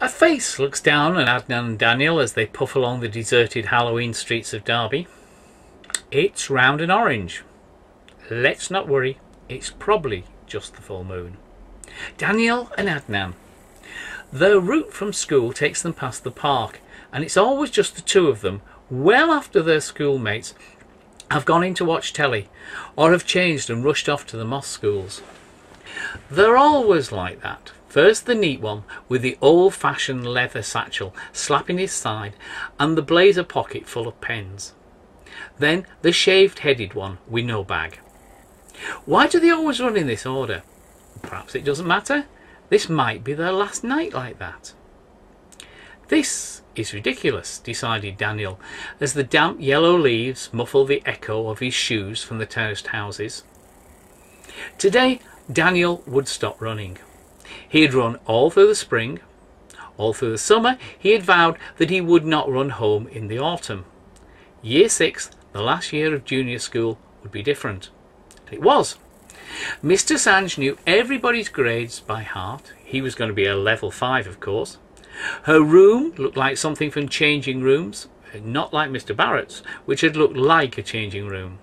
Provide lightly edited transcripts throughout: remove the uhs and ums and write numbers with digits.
A face looks down at Adnan and Daniel as they puff along the deserted Halloween streets of Derby. It's round and orange. Let's not worry, it's probably just the full moon. Daniel and Adnan. Their route from school takes them past the park, and it's always just the two of them, well after their schoolmates have gone in to watch telly, or have changed and rushed off to the mosque schools. They're always like that. First the neat one with the old-fashioned leather satchel slapping his side and the blazer pocket full of pens. Then the shaved-headed one with no bag. Why do they always run in this order? Perhaps it doesn't matter. This might be their last night like that. This is ridiculous, decided Daniel, as the damp yellow leaves muffle the echo of his shoes from the terraced houses. Today Daniel would stop running. He had run all through the spring. All through the summer he had vowed that he would not run home in the autumn. Year 6, the last year of junior school, would be different. It was. Mr. Sanj knew everybody's grades by heart. He was going to be a level 5, of course. Her room looked like something from Changing Rooms, not like Mr. Barrett's, which had looked like a changing room.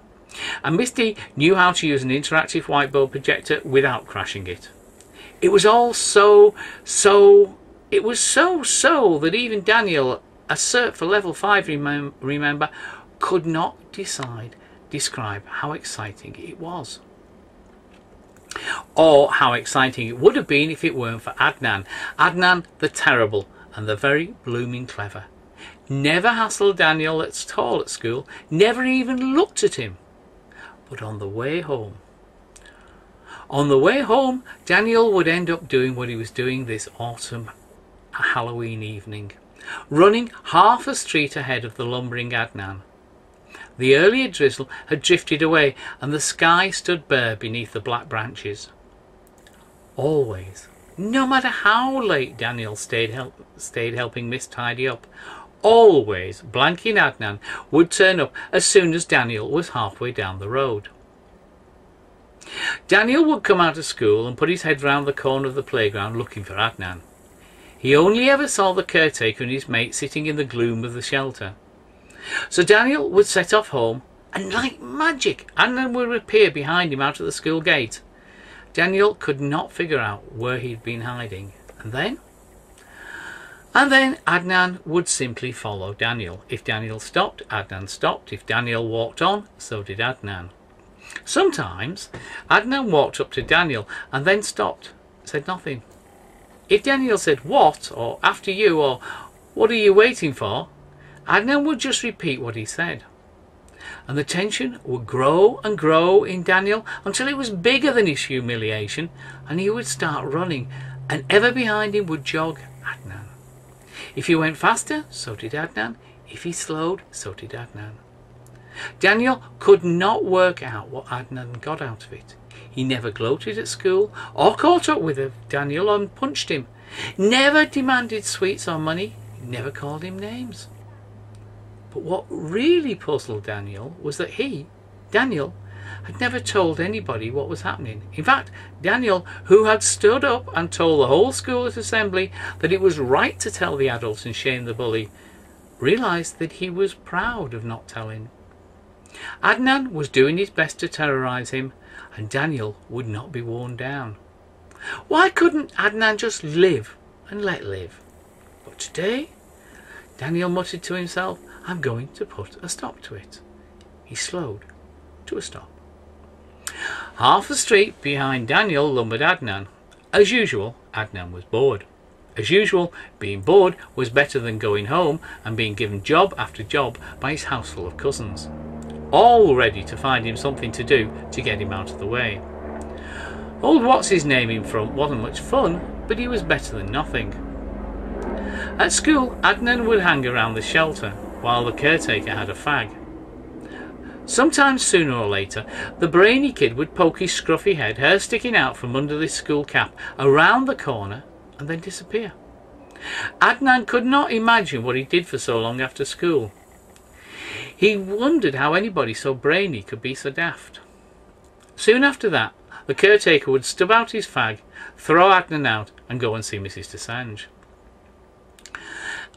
And Miss D knew how to use an interactive whiteboard projector without crashing it. It was all so that even Daniel, a cert for level 5, remember, could not describe how exciting it was. Or how exciting it would have been if it weren't for Adnan. Adnan the terrible and the very blooming clever. Never hassled Daniel at all at school, never even looked at him. But on the way home, Daniel would end up doing what he was doing this autumn Halloween evening, running half a street ahead of the lumbering Adnan. The earlier drizzle had drifted away and the sky stood bare beneath the black branches. Always, no matter how late Daniel stayed helping Miss tidy up, always blanking Adnan would turn up as soon as Daniel was halfway down the road. Daniel would come out of school and put his head round the corner of the playground looking for Adnan. He only ever saw the caretaker and his mate sitting in the gloom of the shelter. So Daniel would set off home, and like magic Adnan would appear behind him out at the school gate. Daniel could not figure out where he'd been hiding, and then Adnan would simply follow Daniel. If Daniel stopped, Adnan stopped. If Daniel walked on, so did Adnan. Sometimes Adnan walked up to Daniel and then stopped, said nothing. If Daniel said "what" or "after you" or "what are you waiting for," Adnan would just repeat what he said. And the tension would grow and grow in Daniel until it was bigger than his humiliation, and he would start running, and ever behind him would jog Adnan. If he went faster, so did Adnan. If he slowed, so did Adnan. Daniel could not work out what Adnan got out of it. He never gloated at school or caught up with Daniel and punched him. Never demanded sweets or money. Never called him names. But what really puzzled Daniel was that Daniel, had never told anybody what was happening. In fact, Daniel, who had stood up and told the whole school at assembly that it was right to tell the adults and shame the bully, realised that he was proud of not telling. Adnan was doing his best to terrorise him, and Daniel would not be worn down. Why couldn't Adnan just live and let live? But today, Daniel muttered to himself, "I'm going to put a stop to it." He slowed to a stop. Half the street behind Daniel lumbered Adnan. As usual, Adnan was bored. As usual, being bored was better than going home and being given job after job by his houseful of cousins, all ready to find him something to do to get him out of the way. Old what's-his-name in front wasn't much fun, but he was better than nothing. At school, Adnan would hang around the shelter, while the caretaker had a fag. Sometimes sooner or later, the brainy kid would poke his scruffy head, hair sticking out from under this school cap, around the corner and then disappear. Adnan could not imagine what he did for so long after school. He wondered how anybody so brainy could be so daft. Soon after that, the caretaker would stub out his fag, throw Adnan out and go and see Mrs. Desange.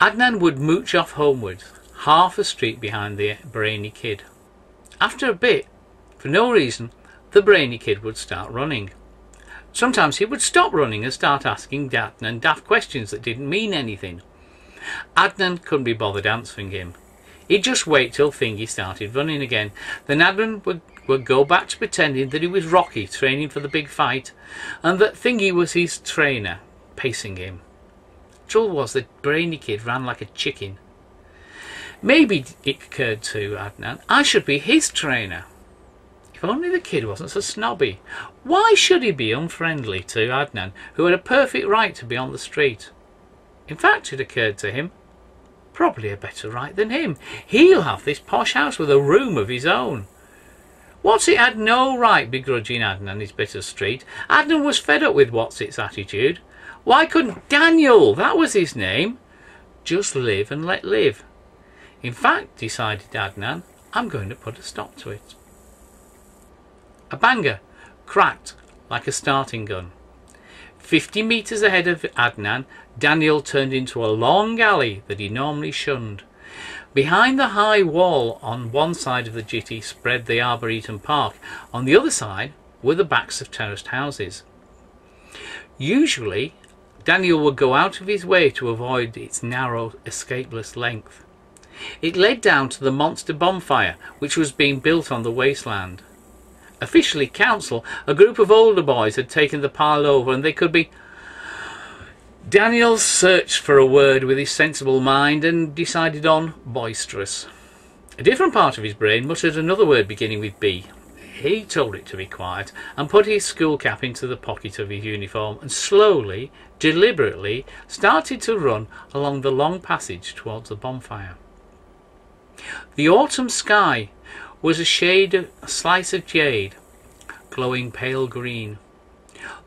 Adnan would mooch off homewards, half a street behind the brainy kid. After a bit, for no reason, the brainy kid would start running. Sometimes he would stop running and start asking Adnan daft questions that didn't mean anything. Adnan couldn't be bothered answering him. He'd just wait till Thingy started running again. Then Adnan would go back to pretending that he was Rocky training for the big fight, and that Thingy was his trainer, pacing him. Trouble was, the brainy kid ran like a chicken. Maybe, it occurred to Adnan, I should be his trainer. If only the kid wasn't so snobby. Why should he be unfriendly to Adnan, who had a perfect right to be on the street? In fact, it occurred to him, probably a better right than him. He'll have this posh house with a room of his own. What's-it had no right begrudging Adnan his bit of street. Adnan was fed up with What's-it's attitude. Why couldn't Daniel, that was his name, just live and let live? In fact, decided Adnan, I'm going to put a stop to it. A banger cracked like a starting gun. 50 metres ahead of Adnan, Daniel turned into a long alley that he normally shunned. Behind the high wall on one side of the jitty spread the Arboretum Park. On the other side were the backs of terraced houses. Usually, Daniel would go out of his way to avoid its narrow, escapeless length. It led down to the monster bonfire, which was being built on the wasteland. Officially council, a group of older boys had taken the pile over, and they could be... Daniel searched for a word with his sensible mind and decided on boisterous. A different part of his brain muttered another word beginning with B. He told it to be quiet and put his school cap into the pocket of his uniform and slowly, deliberately started to run along the long passage towards the bonfire. The autumn sky was a slice of jade, glowing pale green.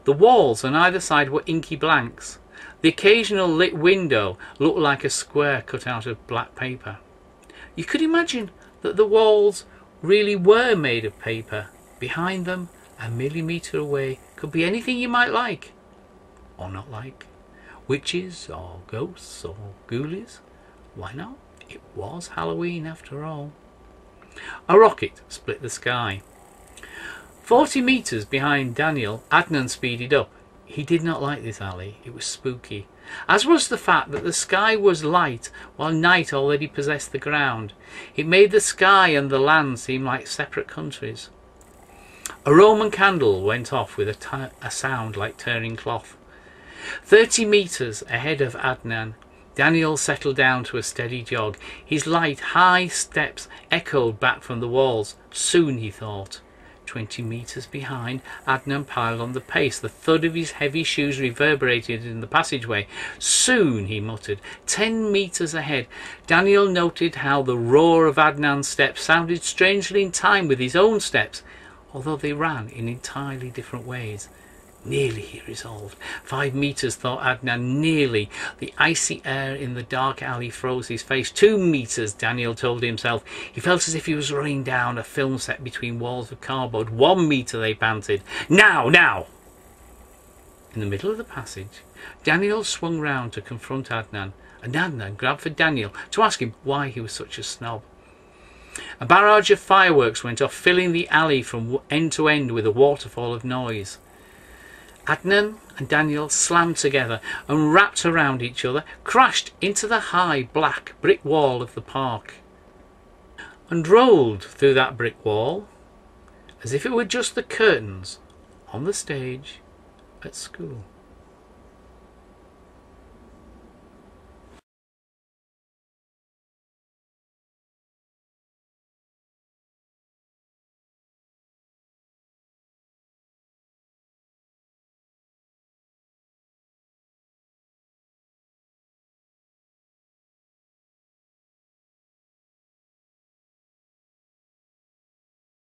The walls on either side were inky blanks. The occasional lit window looked like a square cut out of black paper. You could imagine that the walls really were made of paper. Behind them, a millimetre away, could be anything you might like, or not like. Witches, or ghosts, or ghoulies. Why not? It was Halloween after all. A rocket split the sky. 40 metres behind Daniel, Adnan speeded up. He did not like this alley. It was spooky, as was the fact that the sky was light while night already possessed the ground. It made the sky and the land seem like separate countries. A Roman candle went off with a sound like turning cloth. 30 metres ahead of Adnan, Daniel settled down to a steady jog. His light, high steps echoed back from the walls. Soon, he thought. 20 metres behind, Adnan piled on the pace. The thud of his heavy shoes reverberated in the passageway. Soon, he muttered. 10 metres ahead, Daniel noted how the roar of Adnan's steps sounded strangely in time with his own steps, although they ran in entirely different ways. Nearly, he resolved. 5 metres, thought Adnan, nearly. The icy air in the dark alley froze his face. 2 metres, Daniel told himself. He felt as if he was running down a film set between walls of cardboard. 1 metre, they panted. Now, now! In the middle of the passage, Daniel swung round to confront Adnan, and Adnan grabbed for Daniel to ask him why he was such a snob. A barrage of fireworks went off, filling the alley from end to end with a waterfall of noise. Adnan and Daniel slammed together and wrapped around each other, crashed into the high black brick wall of the park, and rolled through that brick wall as if it were just the curtains on the stage at school.